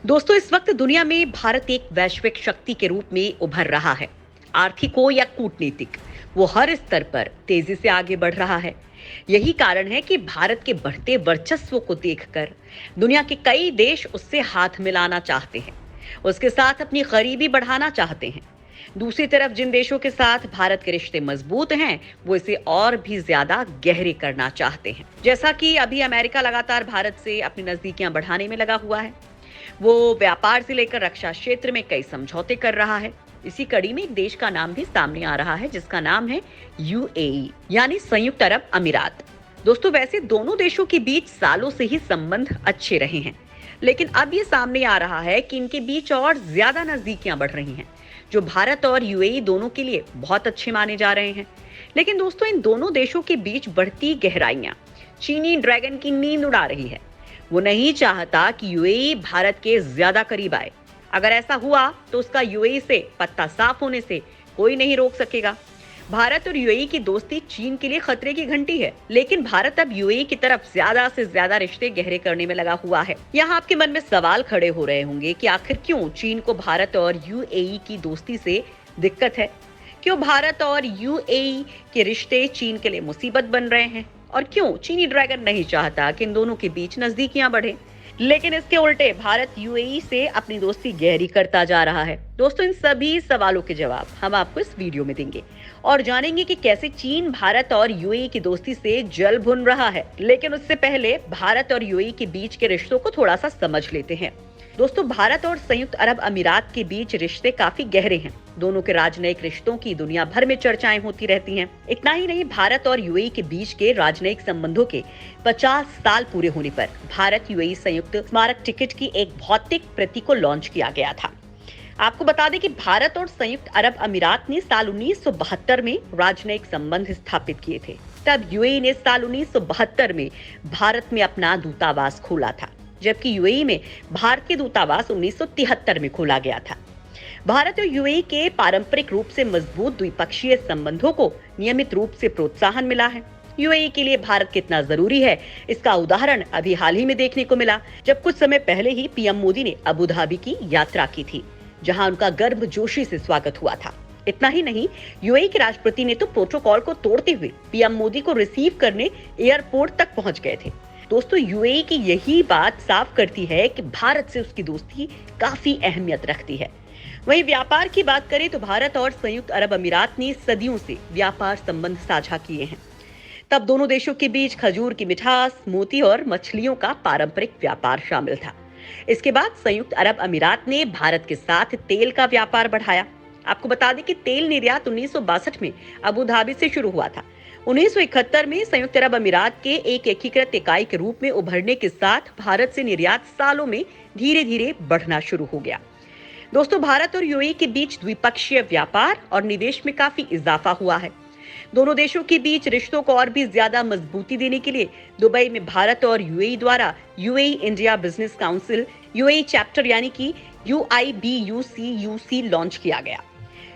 दोस्तों, इस वक्त दुनिया में भारत एक वैश्विक शक्ति के रूप में उभर रहा है। आर्थिक हो या कूटनीतिक, वो हर स्तर पर तेजी से आगे बढ़ रहा है। यही कारण है कि भारत के बढ़ते वर्चस्व को देखकर दुनिया के कई देश उससे हाथ मिलाना चाहते हैं, उसके साथ अपनी करीबी बढ़ाना चाहते हैं। दूसरी तरफ जिन देशों के साथ भारत के रिश्ते मजबूत हैं, वो इसे और भी ज्यादा गहरे करना चाहते हैं। जैसा कि अभी अमेरिका लगातार भारत से अपनी नजदीकियां बढ़ाने में लगा हुआ है। वो व्यापार से लेकर रक्षा क्षेत्र में कई समझौते कर रहा है। इसी कड़ी में एक देश का नाम भी सामने आ रहा है, जिसका नाम है यूएई, यानी संयुक्त अरब अमीरात। दोस्तों, वैसे दोनों देशों के बीच सालों से ही संबंध अच्छे रहे हैं, लेकिन अब ये सामने आ रहा है कि इनके बीच और ज्यादा नजदीकियां बढ़ रही हैं, जो भारत और यूएई दोनों के लिए बहुत अच्छे माने जा रहे हैं। लेकिन दोस्तों, इन दोनों देशों के बीच बढ़ती गहराइयां चीनी ड्रैगन की नींद उड़ा रही है। वो नहीं चाहता कि यूएई भारत के ज्यादा करीब आए। अगर ऐसा हुआ तो उसका यूएई से पत्ता साफ होने से कोई नहीं रोक सकेगा। भारत और यूएई की दोस्ती चीन के लिए खतरे की घंटी है, लेकिन भारत अब यूएई की तरफ ज्यादा से ज्यादा रिश्ते गहरे करने में लगा हुआ है। यहाँ आपके मन में सवाल खड़े हो रहे होंगे कि आखिर क्यों चीन को भारत और यूएई की दोस्ती से दिक्कत है? क्यों भारत और यूएई के रिश्ते चीन के लिए मुसीबत बन रहे हैं? और क्यों चीनी ड्रैगन नहीं चाहता कि इन दोनों के बीच नजदीकियां बढ़े? लेकिन इसके उल्टे भारत यूएई से अपनी दोस्ती गहरी करता जा रहा है। दोस्तों, इन सभी सवालों के जवाब हम आपको इस वीडियो में देंगे और जानेंगे कि कैसे चीन भारत और यूएई की दोस्ती से जल भुन रहा है। लेकिन उससे पहले भारत और यूएई के बीच के रिश्तों को थोड़ा सा समझ लेते हैं। दोस्तों, भारत और संयुक्त अरब अमीरात के बीच रिश्ते काफी गहरे हैं। दोनों के राजनयिक रिश्तों की दुनिया भर में चर्चाएं होती रहती हैं। इतना ही नहीं, भारत और यूएई के बीच के राजनयिक संबंधों के 50 साल पूरे होने पर भारत यूएई संयुक्त स्मारक टिकट की एक भौतिक प्रति को लॉन्च किया गया था। आपको बता दें कि भारत और संयुक्त अरब अमीरात ने साल 1972 में राजनयिक संबंध स्थापित किए थे। तब यूएई ने साल 1972 में भारत में अपना दूतावास खोला था, जबकि यूएई में भारतीय दूतावास 1973 में खोला गया था। भारत और यूएई के पारंपरिक रूप से मजबूत द्विपक्षीय संबंधों को नियमित रूप से प्रोत्साहन मिला है। यूएई के लिए भारत कितना जरूरी है, इसका उदाहरण अभी हाल ही में देखने को मिला, जब कुछ समय पहले ही पीएम मोदी ने अबू धाबी की यात्रा की थी, जहां उनका गर्मजोशी से स्वागत हुआ था। इतना ही नहीं, यूएई के राष्ट्रपति ने तो प्रोटोकॉल को तोड़ते हुए पीएम मोदी को रिसीव करने एयरपोर्ट तक पहुंच गए थे। दोस्तों, यूएई की यही बात साफ करती है कि भारत से उसकी दोस्ती काफी अहमियत रखती है। वहीं व्यापार की बात करें तो भारत और संयुक्त अरब अमीरात ने सदियों से व्यापार संबंध साझा किए हैं। तब दोनों देशों के बीच खजूर की मिठास, मोती और मछलियों का पारंपरिक व्यापार शामिल था। इसके बाद संयुक्त अरब अमीरात ने भारत के साथ तेल का व्यापार बढ़ाया। आपको बता दें कि तेल निर्यात 1962 में अबू धाबी से शुरू हुआ था। 1971 में संयुक्त अरब अमीरात के एक एकीकृत इकाई के रूप में उभरने के साथ भारत से निर्यात सालों में धीरे धीरे बढ़ना शुरू हो गया। दोस्तों, भारत और यूएई के बीच द्विपक्षीय व्यापार और निवेश में काफी इजाफा हुआ है। दोनों देशों के बीच रिश्तों को और भी ज्यादा मजबूती देने के लिए दुबई में भारत और यूएई द्वारा UAE India business council UAE chapter यानी कि UIBUCUC लॉन्च किया गया।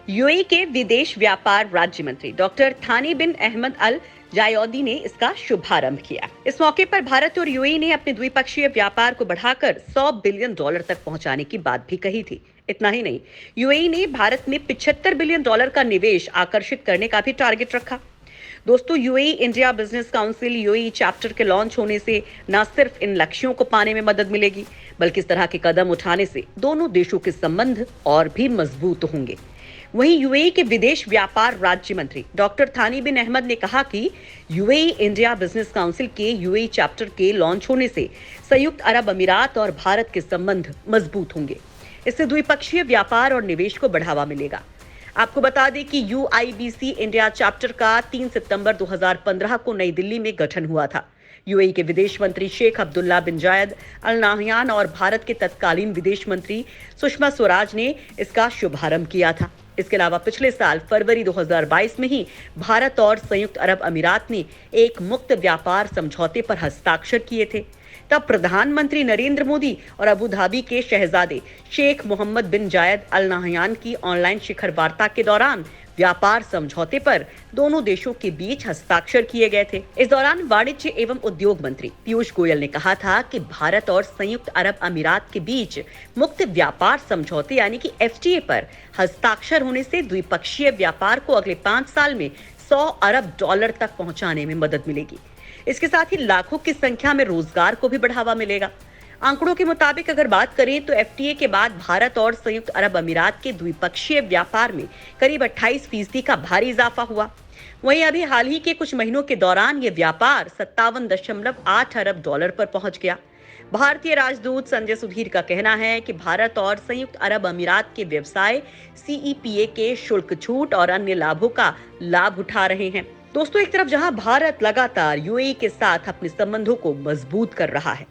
यूएई के विदेश व्यापार राज्य मंत्री डॉक्टर थानी बिन अहमद अल जायौदी ने इसका शुभारंभ किया। इस मौके पर भारत और यूएई ने अपने द्विपक्षीय व्यापार को बढ़ाकर $100 बिलियन तक पहुंचाने की बात भी कही थी। इतना ही नहीं, यूएई ने भारत में $75 बिलियन का निवेश आकर्षित करने का भी टारगेट रखा। दोस्तों, UAE India business council UAE chapter के लॉन्च होने से न सिर्फ इन लक्ष्यों को पाने में मदद मिलेगी, बल्कि इस तरह के कदम उठाने से दोनों देशों के संबंध और भी मजबूत होंगे। वहीं यूएई के विदेश व्यापार राज्य मंत्री डॉक्टर थानी बिन अहमद ने कहा कि यूएई इंडिया बिजनेस काउंसिल के यूएई चैप्टर के लॉन्च होने से संयुक्त अरब अमीरात और भारत के संबंध मजबूत होंगे। इससे द्विपक्षीय व्यापार और निवेश को बढ़ावा मिलेगा। आपको बता दें कि UIBC इंडिया चैप्टर का 3 सितंबर 2015 को नई दिल्ली में गठन हुआ था। यूएई के विदेश मंत्री शेख अब्दुल्ला बिन जायद अल नाहयान और भारत के तत्कालीन विदेश मंत्री सुषमा स्वराज ने इसका शुभारंभ किया था। इसके अलावा पिछले साल फरवरी 2022 में ही भारत और संयुक्त अरब अमीरात ने एक मुक्त व्यापार समझौते पर हस्ताक्षर किए थे। तब प्रधानमंत्री नरेंद्र मोदी और अबू धाबी के शहजादे शेख मोहम्मद बिन जायद अल नाहयान की ऑनलाइन शिखर वार्ता के दौरान व्यापार समझौते पर दोनों देशों के बीच हस्ताक्षर किए गए थे। इस दौरान वाणिज्य एवं उद्योग मंत्री पीयूष गोयल ने कहा था कि भारत और संयुक्त अरब अमीरात के बीच मुक्त व्यापार समझौते यानी कि FTA पर हस्ताक्षर होने से द्विपक्षीय व्यापार को अगले 5 साल में $100 अरब तक पहुंचाने में मदद मिलेगी। इसके साथ ही लाखों की संख्या में रोजगार को भी बढ़ावा मिलेगा। आंकड़ों के मुताबिक अगर बात करें तो FTA के बाद भारत और संयुक्त अरब अमीरात के द्विपक्षीय व्यापार में करीब 28% का भारी इजाफा हुआ। वहीं अभी हाल ही के कुछ महीनों के दौरान ये व्यापार $57.8 अरब पर पहुंच गया। भारतीय राजदूत संजय सुधीर का कहना है कि भारत और संयुक्त अरब अमीरात के व्यवसाय CEPA के शुल्क छूट और अन्य लाभों का लाभ उठा रहे हैं। दोस्तों, एक तरफ जहां भारत लगातार UAE के साथ अपने संबंधों को मजबूत कर रहा है,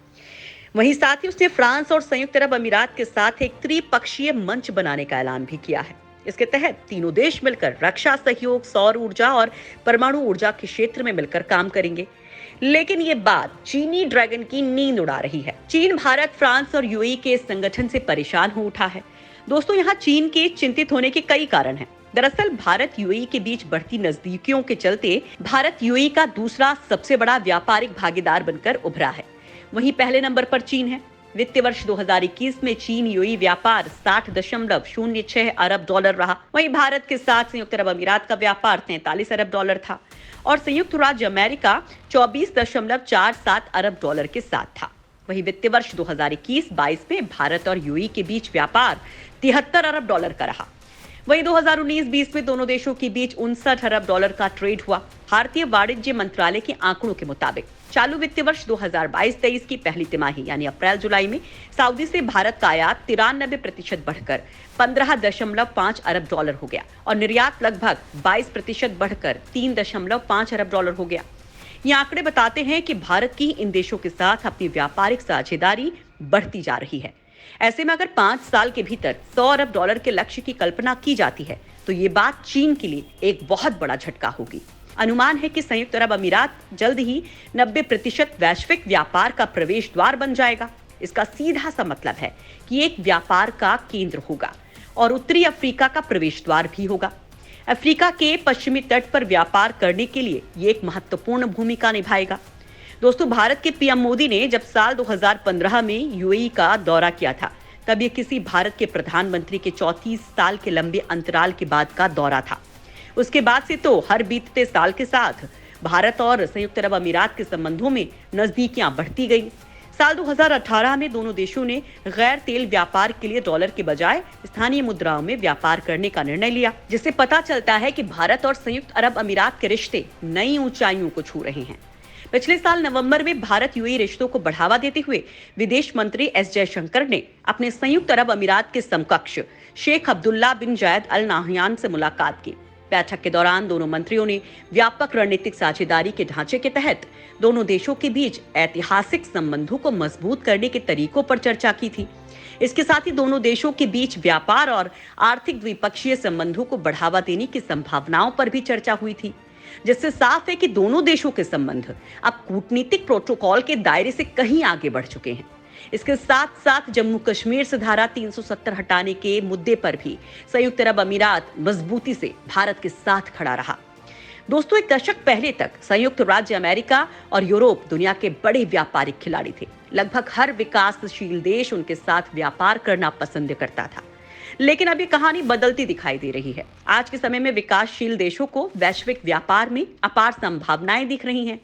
वहीं साथ ही उसने फ्रांस और संयुक्त अरब अमीरात के साथ एक त्रिपक्षीय मंच बनाने का ऐलान भी किया है। इसके तहत तीनों देश मिलकर रक्षा सहयोग, सौर ऊर्जा और परमाणु ऊर्जा के क्षेत्र में मिलकर काम करेंगे। लेकिन ये बात चीनी ड्रैगन की नींद उड़ा रही है। चीन भारत, फ्रांस और UAE के इस संगठन से परेशान हो उठा है। दोस्तों, यहाँ चीन के चिंतित होने के कई कारण हैं। दरअसल भारत UAE के बीच बढ़ती नजदीकियों के चलते भारत UAE का दूसरा सबसे बड़ा व्यापारिक भागीदार बनकर उभरा है। वहीं पहले नंबर पर चीन है। वित्तीय वर्ष 2021 में चीन UAE व्यापार $60.06 अरब रहा। वहीं भारत के साथ संयुक्त अरब अमीरात का व्यापार $43 अरब था और संयुक्त राज्य अमेरिका $24.47 अरब के साथ था। वहीं वित्तीय वर्ष 2021-22 में भारत और UAE के बीच व्यापार $73 अरब का रहा। वहीं 2019-20 में दोनों देशों के बीच $59 अरब का ट्रेड हुआ। भारतीय वाणिज्य मंत्रालय के आंकड़ों के मुताबिक चालू वित्तीय वर्ष 2022-23 की पहली तिमाही यानी अप्रैल-जुलाई में सऊदी से भारत का आयात 93% बढ़कर $15.5 अरब हो गया और निर्यात लगभग 22% बढ़कर $3.5 अरब हो गया। ये आंकड़े बताते हैं कि भारत की इन देशों के साथ अपनी व्यापारिक साझेदारी बढ़ती जा रही है। ऐसे में अगर 5 साल के भीतर $100 अरब के लक्ष्य की कल्पना की जाती है तो ये बात चीन के लिए एक बहुत बड़ा झटका होगी। अनुमान है कि संयुक्त अरब अमीरात जल्द ही 90% वैश्विक व्यापार का प्रवेश द्वार बन जाएगा। इसका सीधा सा मतलब है कि एक व्यापार का केंद्र होगा और उत्तरी अफ्रीका का प्रवेश द्वार भी होगा। अफ्रीका के पश्चिमी तट पर व्यापार करने के लिए ये एक महत्वपूर्ण भूमिका निभाएगा। दोस्तों, भारत के PM मोदी ने जब साल 2015 में UAE का दौरा किया था, तब ये किसी भारत के प्रधानमंत्री के 34 साल के लंबे अंतराल के बाद का दौरा था। उसके बाद से तो हर बीतते साल के साथ भारत और संयुक्त अरब अमीरात के संबंधों में नजदीकियां बढ़ती गई। साल 2018 में दोनों देशों ने गैर तेल व्यापार के लिए डॉलर के बजाय स्थानीय मुद्राओं में व्यापार करने का निर्णय लिया, जिससे पता चलता है कि भारत और संयुक्त अरब अमीरात के रिश्ते नई ऊंचाइयों को छू रहे हैं। पिछले साल नवंबर में भारत UAE रिश्तों को बढ़ावा देते हुए विदेश मंत्री S जयशंकर ने अपने संयुक्त अरब अमीरात के समकक्ष शेख अब्दुल्ला बिन जायद अल नाहयान से मुलाकात की। बैठक के दौरान दोनों मंत्रियों ने व्यापक रणनीतिक साझेदारी के ढांचे के तहत दोनों देशों के बीच ऐतिहासिक संबंधों को मजबूत करने के तरीकों पर चर्चा की थी। इसके साथ ही दोनों देशों के बीच व्यापार और आर्थिक द्विपक्षीय संबंधों को बढ़ावा देने की संभावनाओं पर भी चर्चा हुई थी, जिससे साफ है कि दोनों देशों के संबंध अब कूटनीतिक प्रोटोकॉल के दायरे से कहीं आगे बढ़ चुके हैं। इसके साथ साथ जम्मू कश्मीर से धारा 370 हटाने के मुद्दे पर भी संयुक्त अरब अमीरात मजबूती से भारत के साथ खड़ा रहा। दोस्तों, एक दशक पहले तक संयुक्त राज्य अमेरिका और यूरोप दुनिया के बड़े व्यापारिक खिलाड़ी थे। लगभग हर विकासशील देश उनके साथ व्यापार करना पसंद करता था। लेकिन अब ये कहानी बदलती दिखाई दे रही है। आज के समय में विकासशील देशों को वैश्विक व्यापार में अपार संभावनाएं दिख रही हैं।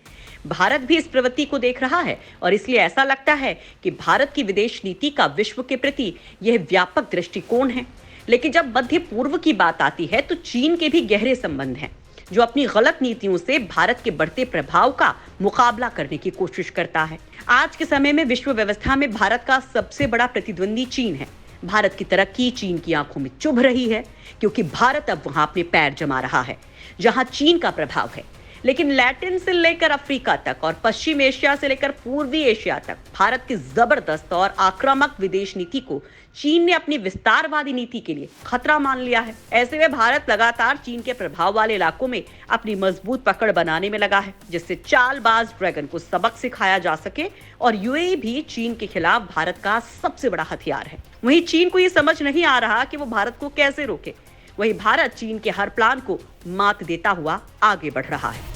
भारत भी इस प्रवृत्ति को देख रहा है और इसलिए ऐसा लगता है कि भारत की विदेश नीति का विश्व के प्रति यह व्यापक दृष्टिकोण है। लेकिन जब मध्य पूर्व की बात आती है तो चीन के भी गहरे संबंध हैं, जो अपनी गलत नीतियों से भारत के बढ़ते प्रभाव का मुकाबला करने की कोशिश करता है। आज के समय में विश्व व्यवस्था में भारत का सबसे बड़ा प्रतिद्वंदी चीन है। भारत की तरक्की चीन की आंखों में चुभ रही है, क्योंकि भारत अब वहां अपने पैर जमा रहा है जहां चीन का प्रभाव है। लेकिन लैटिन से लेकर अफ्रीका तक और पश्चिम एशिया से लेकर पूर्वी एशिया तक भारत की जबरदस्त और आक्रामक विदेश नीति को चीन ने अपनी विस्तारवादी नीति के लिए खतरा मान लिया है। ऐसे में भारत लगातार चीन के प्रभाव वाले इलाकों में अपनी मजबूत पकड़ बनाने में लगा है, जिससे चालबाज ड्रैगन को सबक सिखाया जा सके और UAE भी चीन के खिलाफ भारत का सबसे बड़ा हथियार है। वहीं चीन को ये समझ नहीं आ रहा कि वो भारत को कैसे रोके। वहीं भारत चीन के हर प्लान को मात देता हुआ आगे बढ़ रहा है।